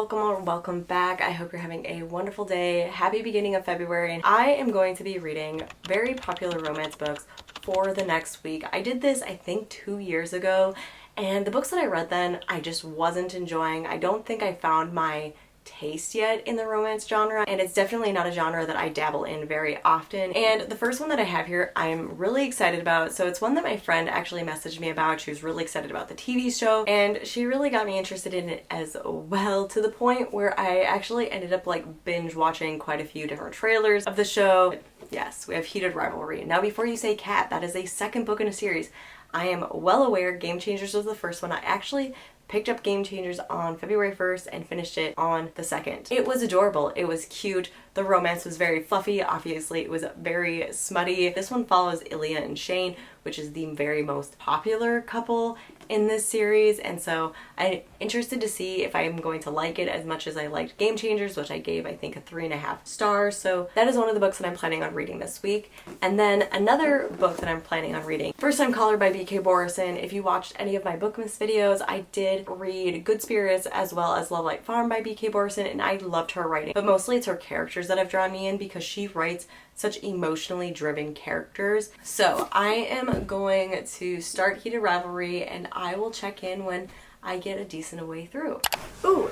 welcome or welcome back. I hope you're having a wonderful day. Happy beginning of February. And I am going to be reading very popular romance books for the next week. I did this, I think, 2 years ago, and the books that I read then, I just wasn't enjoying. I don't think I found my taste yet in the romance genre, and it's definitely not a genre that I dabble in very often. And the first one that I have here I'm really excited about. So it's one that my friend actually messaged me about. She was really excited about the TV show, and she really got me interested in it as well, to the point where I actually ended up like binge watching quite a few different trailers of the show. Yes, we have Heated Rivalry. Now before you say Kat, that is a second book in a series. I am well aware Game Changers was the first one. I actually picked up Game Changers on February 1st and finished it on the 2nd. It was adorable. It was cute. The romance was very fluffy. Obviously, it was very smutty. This one follows Ilya and Shane, which is the very most popular couple in this series, and so I'm interested to see if I'm going to like it as much as I liked Game Changers, which I gave, I think, a 3.5 stars. So that is one of the books that I'm planning on reading this week. And then another book that I'm planning on reading, First Time Caller by B.K. Borison. If you watched any of my Bookmas videos, I did read Good Spirits as well as Love Light Farm by B.K. Borison, and I loved her writing. But mostly it's her characters that have drawn me in, because she writes such emotionally driven characters. So I am going to start Heated Rivalry, and I will check in when I get a decent way through. Ooh.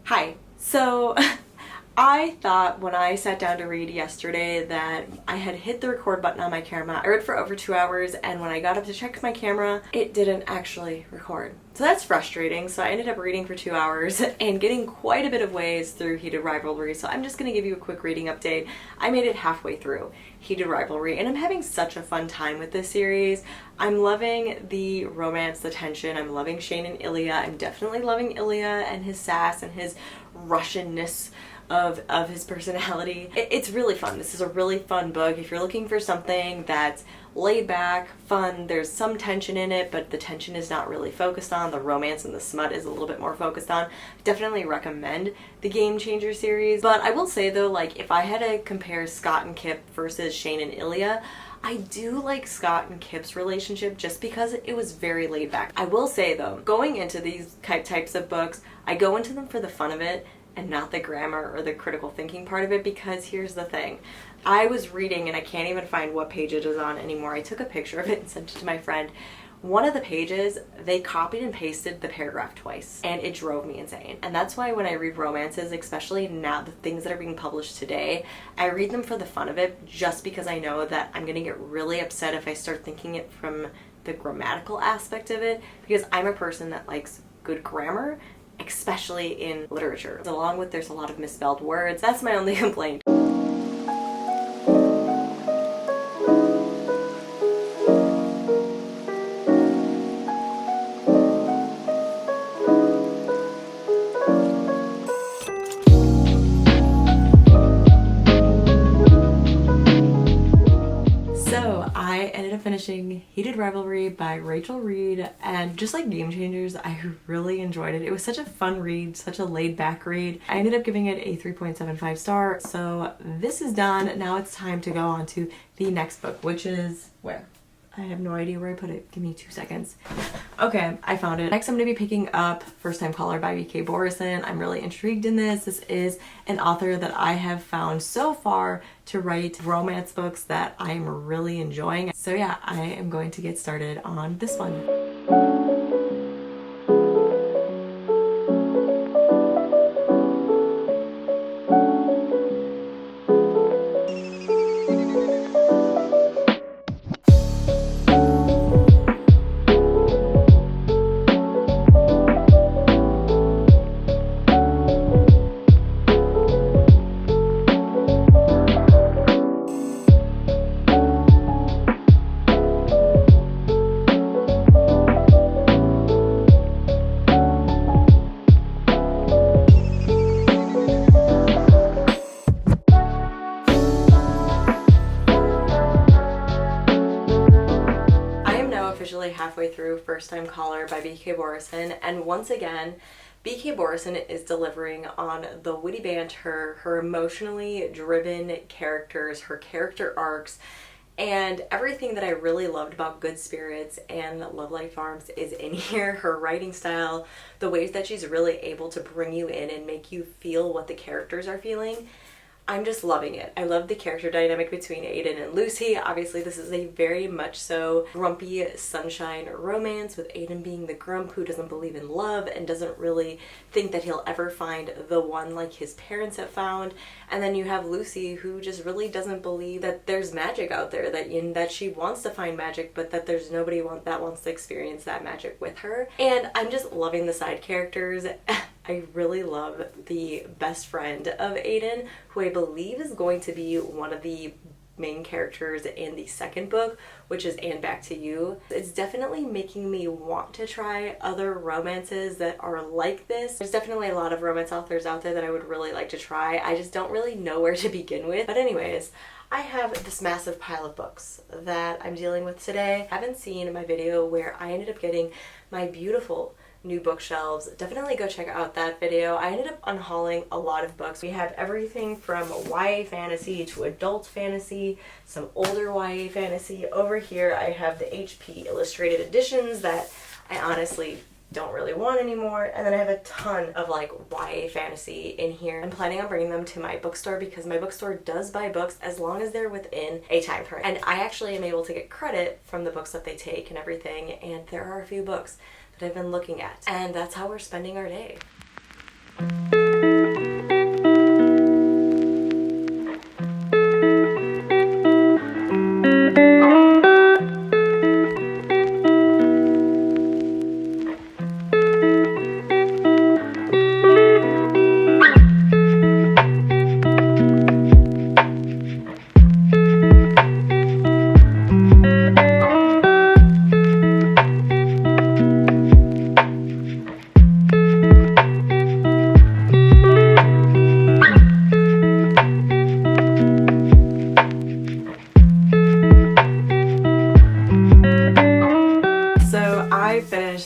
Hi. So I thought when I sat down to read yesterday that I had hit the record button on my camera. I read for over 2 hours, and when I got up to check my camera, it didn't actually record. So that's frustrating. So I ended up reading for 2 hours and getting quite a bit of ways through Heated Rivalry. So I'm just going to give you a quick reading update. I made it halfway through Heated Rivalry, and I'm having such a fun time with this series. I'm loving the romance, the tension. I'm loving Shane and Ilya. I'm definitely loving Ilya and his sass and his Russianness of his personality. It's really fun. This is a really fun book. If you're looking for something that's laid back, fun, there's some tension in it, but the tension is not really focused on. The romance and the smut is a little bit more focused on. Definitely recommend the Game Changer series. But I will say though, like if I had to compare Scott and Kip versus Shane and Ilya, I do like Scott and Kip's relationship just because it was very laid back. I will say though, going into these types of books, I go into them for the fun of it and not the grammar or the critical thinking part of it, because here's the thing. I was reading, and I can't even find what page it is on anymore. I took a picture of it and sent it to my friend. One of the pages, they copied and pasted the paragraph twice, and it drove me insane. And that's why when I read romances, especially now the things that are being published today, I read them for the fun of it, just because I know that I'm gonna get really upset if I start thinking it from the grammatical aspect of it, because I'm a person that likes good grammar, especially in literature. Along with there's a lot of misspelled words. That's my only complaint. Finishing Heated Rivalry by Rachel Reed, and just like Game Changers, I really enjoyed it. It was such a fun read, such a laid back read. I ended up giving it a 3.75 star. So this is done. Now it's time to go on to the next book, which is where? I have no idea where I put it. Give me 2 seconds. Okay, I found it. Next I'm going to be picking up First Time Caller by B.K. Borison. I'm really intrigued in this. This is an author that I have found so far to write romance books that I'm really enjoying. So yeah, I am going to get started on this one. Halfway through First Time Caller by B.K. Borison, and once again B.K. Borison is delivering on the witty banter, her emotionally driven characters, her character arcs, And everything that I really loved about Good Spirits and Love Life Farms is in here. Her writing style, the ways that she's really able to bring you in and make you feel what the characters are feeling. I'm just loving it. I love the character dynamic between Aiden and Lucy. Obviously, this is a very much so grumpy sunshine romance, with Aiden being the grump who doesn't believe in love and doesn't really think that he'll ever find the one like his parents have found. And then you have Lucy, who just really doesn't believe that there's magic out there, that she wants to find magic, but that there's nobody that wants to experience that magic with her. And I'm just loving the side characters. I really love the best friend of Aiden, who I believe is going to be one of the main characters in the second book, which is And Back to You. It's definitely making me want to try other romances that are like this. There's definitely a lot of romance authors out there that I would really like to try. I just don't really know where to begin with. But anyways, I have this massive pile of books that I'm dealing with today. I haven't seen my video where I ended up getting my beautiful new bookshelves. Definitely go check out that video. I ended up unhauling a lot of books. We have everything from YA fantasy to adult fantasy, some older YA fantasy. Over here I have the HP illustrated editions that I honestly don't really want anymore, and then I have a ton of like YA fantasy in here. I'm planning on bringing them to my bookstore because my bookstore does buy books as long as they're within a time frame, and I actually am able to get credit from the books that they take and everything, and there are a few books that I've been looking at, and that's how we're spending our day.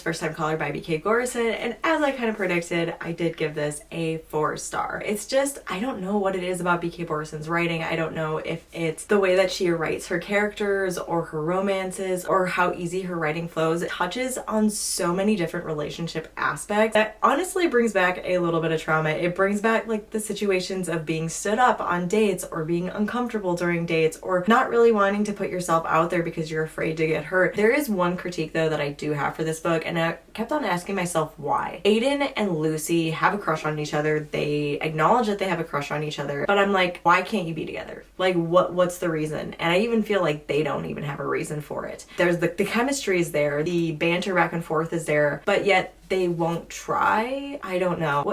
First Time Caller by B.K. Gorison, and as I kind of predicted, I did give this a 4-star. It's just, I don't know what it is about B.K. Gorison's writing. I don't know if it's the way that she writes her characters or her romances or how easy her writing flows. It touches on so many different relationship aspects that honestly brings back a little bit of trauma. It brings back like the situations of being stood up on dates or being uncomfortable during dates or not really wanting to put yourself out there because you're afraid to get hurt. There is one critique though that I do have for this book, and I kept on asking myself why. Aiden and Lucy have a crush on each other. They acknowledge that they have a crush on each other, but I'm like, why can't you be together? Like, what's the reason? And I even feel like they don't even have a reason for it. There's the chemistry is there, the banter back and forth is there, but yet they won't try. I don't know.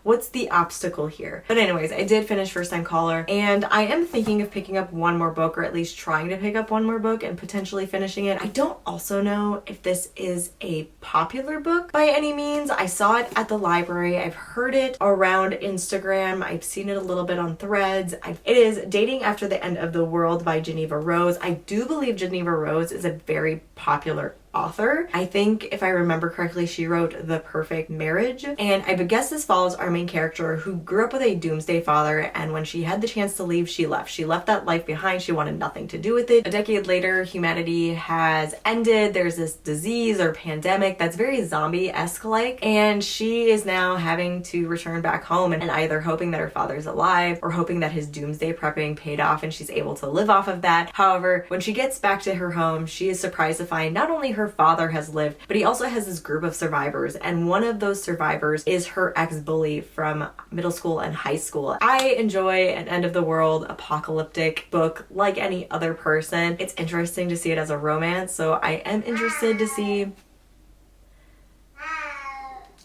What's the obstacle here? But anyways, I did finish First Time Caller, and I am thinking of picking up one more book, or at least trying to pick up one more book and potentially finishing it. I don't also know if this is a popular book by any means. I saw it at the library. I've heard it around Instagram. I've seen it a little bit on Threads. It is Dating After the End of the World by Geneva Rose. I do believe Geneva Rose is a very popular author. I think if I remember correctly, she wrote The Perfect Marriage, and I guess this follows our main character who grew up with a doomsday father, and when she had the chance to leave, she left. She left that life behind. She wanted nothing to do with it. A decade later, humanity has ended. There's this disease or pandemic that's very zombie-esque like, and she is now having to return back home and either hoping that her father's alive or hoping that his doomsday prepping paid off and she's able to live off of that. However, when she gets back to her home, she is surprised to find not only her father has lived, but he also has this group of survivors, and one of those survivors is her ex-bully from middle school and high school. I enjoy an end of the world apocalyptic book like any other person. It's interesting to see it as a romance, so I am interested to see.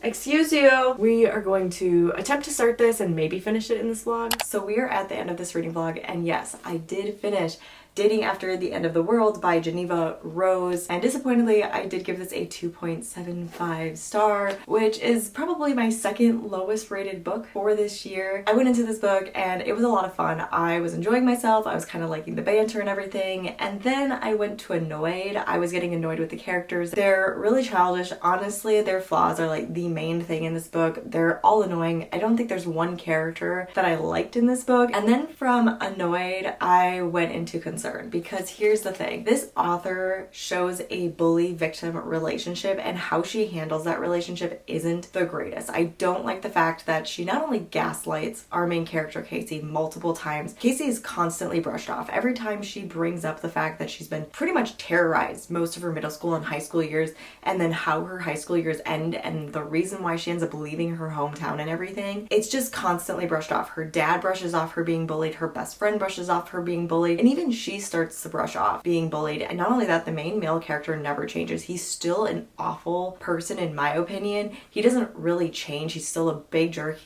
Excuse you! We are going to attempt to start this and maybe finish it in this vlog. So we are at the end of this reading vlog, and yes, I did finish Dating After the End of the World by Geneva Rose, and disappointingly I did give this a 2.75 star, which is probably my second lowest rated book for this year. I went into this book and it was a lot of fun. I was enjoying myself, I was kind of liking the banter and everything, and then I went to annoyed. I was getting annoyed with the characters. They're really childish. Honestly, their flaws are like the main thing in this book. They're all annoying. I don't think there's one character that I liked in this book. And then from annoyed, I went into concern. concern, because here's the thing. This author shows a bully-victim relationship, and how she handles that relationship isn't the greatest. I don't like the fact that she not only gaslights our main character Casey multiple times. Casey is constantly brushed off. Every time she brings up the fact that she's been pretty much terrorized most of her middle school and high school years, and then how her high school years end and the reason why she ends up leaving her hometown and everything, it's just constantly brushed off. Her dad brushes off her being bullied, her best friend brushes off her being bullied, and even she starts to brush off being bullied. And not only that, the main male character never changes. He's still an awful person in my opinion. He doesn't really change. He's still a big jerk.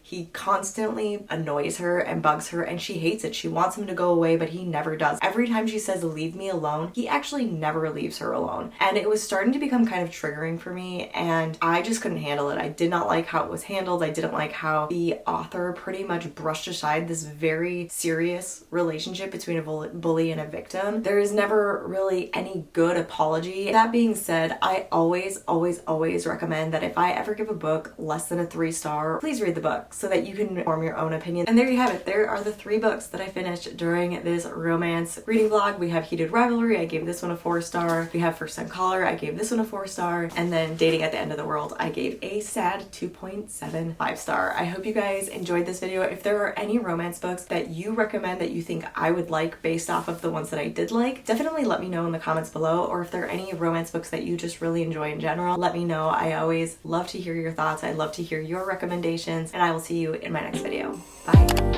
He constantly annoys her and bugs her, and she hates it. She wants him to go away, but he never does. Every time she says, leave me alone, he actually never leaves her alone. And it was starting to become kind of triggering for me, and I just couldn't handle it. I did not like how it was handled. I didn't like how the author pretty much brushed aside this very serious relationship between a bully and a victim. There is never really any good apology. That being said, I always recommend that if I ever give a book less than a 3-star, please read the book, so that you can form your own opinion. And there you have it. There are the 3 books that I finished during this romance reading vlog. We have Heated Rivalry. I gave this one a 4-star. We have First Time Caller. I gave this one a 4-star. And then Dating at the End of the World, I gave a sad 2.75-star. I hope you guys enjoyed this video. If there are any romance books that you recommend that you think I would like based off of the ones that I did like, definitely let me know in the comments below. Or if there are any romance books that you just really enjoy in general, let me know. I always love to hear your thoughts. I love to hear your recommendations, and I will see you in my next video. Bye.